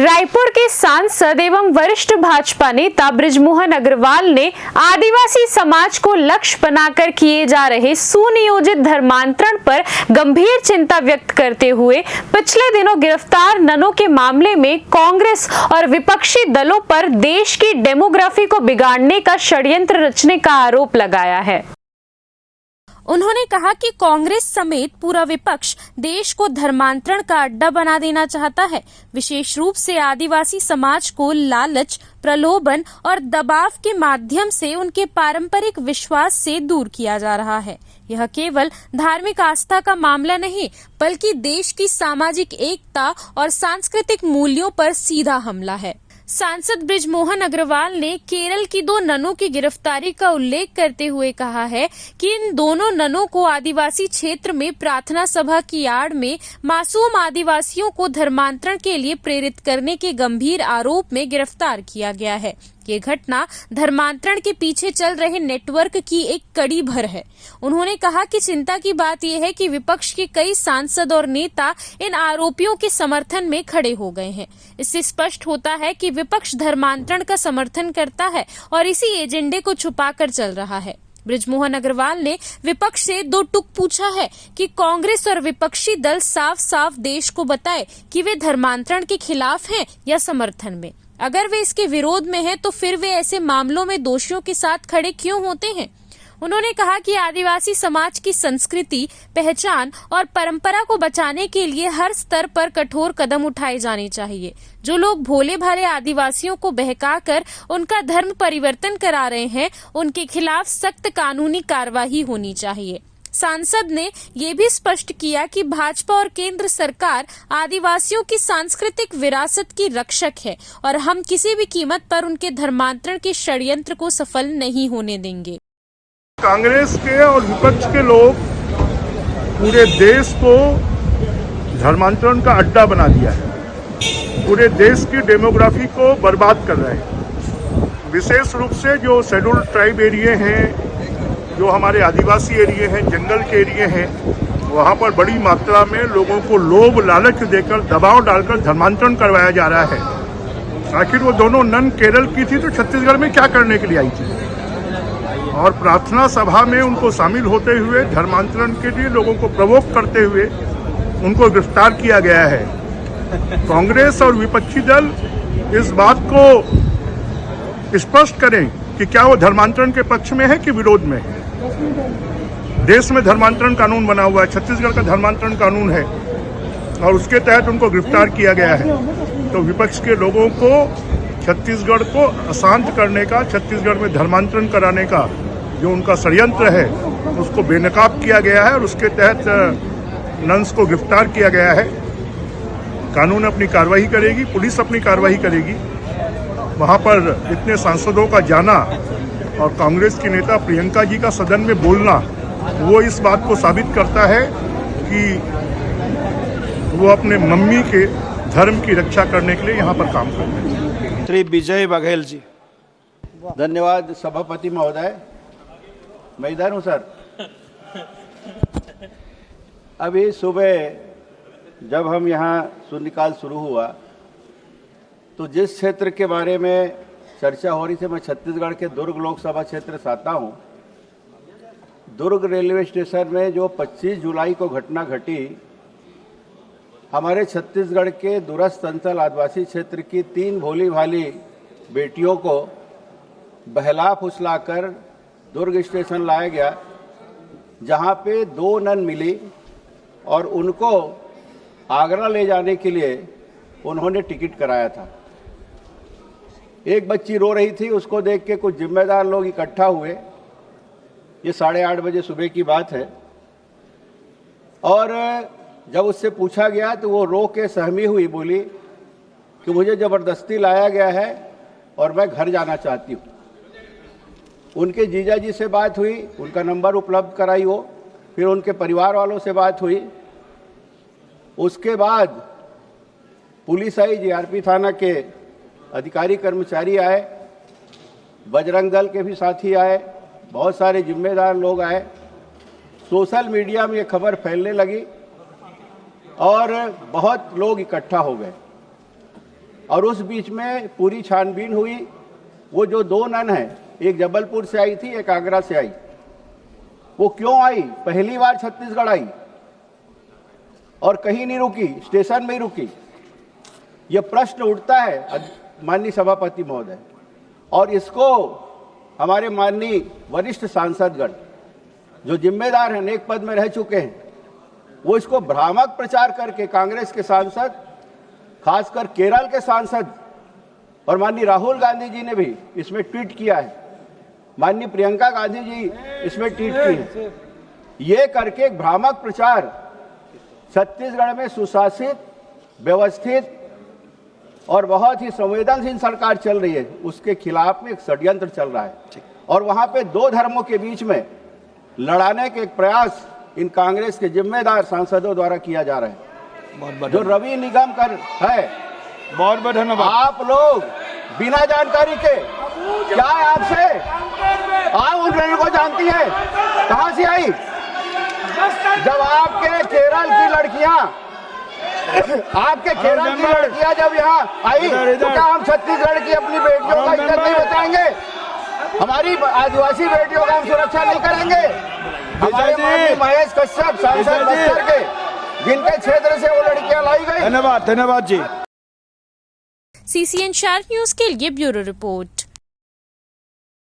रायपुर के सांसद एवं वरिष्ठ भाजपा नेता बृजमोहन अग्रवाल ने आदिवासी समाज को लक्ष्य बनाकर किए जा रहे सुनियोजित धर्मांतरण पर गंभीर चिंता व्यक्त करते हुए पिछले दिनों गिरफ्तार ननों के मामले में कांग्रेस और विपक्षी दलों पर देश की डेमोग्राफी को बिगाड़ने का षड्यंत्र रचने का आरोप लगाया है। उन्होंने कहा कि कांग्रेस समेत पूरा विपक्ष देश को धर्मांतरण का अड्डा बना देना चाहता है। विशेष रूप से आदिवासी समाज को लालच, प्रलोभन और दबाव के माध्यम से उनके पारंपरिक विश्वास से दूर किया जा रहा है। यह केवल धार्मिक आस्था का मामला नहीं, बल्कि देश की सामाजिक एकता और सांस्कृतिक मूल्यों पर सीधा हमला है। सांसद बृजमोहन अग्रवाल ने केरल की 2 ननों की गिरफ्तारी का उल्लेख करते हुए कहा है कि इन दोनों ननों को आदिवासी क्षेत्र में प्रार्थना सभा की आड़ में मासूम आदिवासियों को धर्मांतरण के लिए प्रेरित करने के गंभीर आरोप में गिरफ्तार किया गया है। ये घटना धर्मांतरण के पीछे चल रहे नेटवर्क की एक कड़ी भर है। उन्होंने कहा कि चिंता की बात यह है कि विपक्ष के कई सांसद और नेता इन आरोपियों के समर्थन में खड़े हो गए हैं। इससे स्पष्ट होता है कि विपक्ष धर्मांतरण का समर्थन करता है और इसी एजेंडे को छुपाकर चल रहा है। बृजमोहन अग्रवाल ने विपक्ष से 2 टूक पूछा है कि कांग्रेस और विपक्षी दल साफ साफ देश को बताए कि वे धर्मांतरण के खिलाफ हैं या समर्थन में। अगर वे इसके विरोध में हैं, तो फिर वे ऐसे मामलों में दोषियों के साथ खड़े क्यों होते हैं? उन्होंने कहा कि आदिवासी समाज की संस्कृति, पहचान और परंपरा को बचाने के लिए हर स्तर पर कठोर कदम उठाए जाने चाहिए। जो लोग भोले भाले आदिवासियों को बहकाकर उनका धर्म परिवर्तन करा रहे हैं, उनके खिलाफ सख्त कानूनी कार्रवाई होनी चाहिए। सांसद ने ये भी स्पष्ट किया कि भाजपा और केंद्र सरकार आदिवासियों की सांस्कृतिक विरासत की रक्षक है और हम किसी भी कीमत पर उनके धर्मांतरण के षड्यंत्र को सफल नहीं होने देंगे। कांग्रेस के और विपक्ष के लोग पूरे देश को धर्मांतरण का अड्डा बना दिया है। पूरे देश की डेमोग्राफी को बर्बाद कर रहे हैं। विशेष रूप से जो शेड्यूल्ड ट्राइब एरिया हैं, जो हमारे आदिवासी एरिया हैं, जंगल के एरिया हैं, वहाँ पर बड़ी मात्रा में लोगों को लोभ लालच देकर, दबाव डालकर धर्मांतरण करवाया जा रहा है। आखिर वो दोनों नन केरल की थी तो छत्तीसगढ़ में क्या करने के लिए आई थी? और प्रार्थना सभा में उनको शामिल होते हुए धर्मांतरण के लिए लोगों को प्रवोक करते हुए उनको गिरफ्तार किया गया है। कांग्रेस और विपक्षी दल इस बात को स्पष्ट करें कि क्या वो धर्मांतरण के पक्ष में है कि विरोध में है। देश में धर्मांतरण कानून बना हुआ है, छत्तीसगढ़ का धर्मांतरण कानून है और उसके तहत उनको गिरफ्तार किया गया है। तो विपक्ष के लोगों को छत्तीसगढ़ को अशांत करने का, छत्तीसगढ़ में धर्मांतरण कराने का जो उनका षड्यंत्र है उसको बेनकाब किया गया है और उसके तहत नन्स को गिरफ्तार किया गया है। कानून अपनी कार्रवाई करेगी, पुलिस अपनी कार्रवाई करेगी। वहाँ पर इतने सांसदों का जाना और कांग्रेस की नेता प्रियंका जी का सदन में बोलना, वो इस बात को साबित करता है कि वो अपने मम्मी के धर्म की रक्षा करने के लिए यहाँ पर काम कर रहे हैं। श्री विजय बघेल जी। धन्यवाद सभापति महोदय। मैं इधर हूँ सर। अभी सुबह जब हम यहाँ शून्यकाल शुरू हुआ तो जिस क्षेत्र के बारे में चर्चा हो रही थी, मैं छत्तीसगढ़ के दुर्ग लोकसभा क्षेत्र से आता हूँ। दुर्ग रेलवे स्टेशन में जो 25 जुलाई को घटना घटी, हमारे छत्तीसगढ़ के दूरस्थ अंचल आदिवासी क्षेत्र की 3 भोली भाली बेटियों को बहला फुसलाकर दुर्ग स्टेशन लाया गया, जहाँ पे 2 नन मिली और उनको आगरा ले जाने के लिए उन्होंने टिकट कराया था। एक बच्ची रो रही थी, उसको देख के कुछ जिम्मेदार लोग इकट्ठा हुए। ये 8:30 बजे सुबह की बात है। और जब उससे पूछा गया तो वो रो के सहमी हुई, बोली कि मुझे ज़बरदस्ती लाया गया है और मैं घर जाना चाहती हूँ। उनके जीजा जी से बात हुई, उनका नंबर उपलब्ध कराई हो, फिर उनके परिवार वालों से बात हुई। उसके बाद पुलिस आई, जीआरपी थाना के अधिकारी कर्मचारी आए, बजरंग दल के भी साथी आए, बहुत सारे जिम्मेदार लोग आए। सोशल मीडिया में ये खबर फैलने लगी और बहुत लोग इकट्ठा हो गए। और उस बीच में पूरी छानबीन हुई। वो जो 2 नन हैं, एक जबलपुर से आई थी, एक आगरा से आई, वो क्यों आई? पहली बार छत्तीसगढ़ आई और कहीं नहीं रुकी, स्टेशन में ही रुकी। ये प्रश्न उठता है माननीय सभापति महोदय, और इसको हमारे माननीय वरिष्ठ सांसदगण जो जिम्मेदार हैं, नेक पद में रह चुके हैं, वो इसको भ्रामक प्रचार करके कांग्रेस के सांसद, खासकर केरल के सांसद और माननीय राहुल गांधी जी ने भी इसमें ट्वीट किया है, माननीय प्रियंका गांधी जी इसमें ट्वीट की है। ये करके एक भ्रामक प्रचार छत्तीसगढ़ में सुशासित, व्यवस्थित और बहुत ही संवेदनशील सरकार चल रही है, उसके खिलाफ में एक षड्यंत्र चल रहा है और वहां पे 2 धर्मों के बीच में लड़ाने के एक प्रयास इन कांग्रेस के जिम्मेदार सांसदों द्वारा किया जा रहा है। जो रवि निगम कर है, बहुत बहुत धन्यवाद। आप लोग बिना जानकारी के, क्या आपसे आप उन लोगों को जानती है? कहां से आई? जब आपके केरल की लड़कियां जब यहाँ आई, तो क्या हम छत्तीसगढ़ की अपनी बेटियों का इज्जत नहीं बचाएंगे? हमारी आदिवासी बेटियों का हम सुरक्षा नहीं करेंगे? हमारे माननीय महेश कश्यप सांसद बस्तर के, जिनके क्षेत्र से वो लड़कियां लाई गई। धन्यवाद, धन्यवाद जी। CCN शार्प न्यूज के लिए ब्यूरो रिपोर्ट।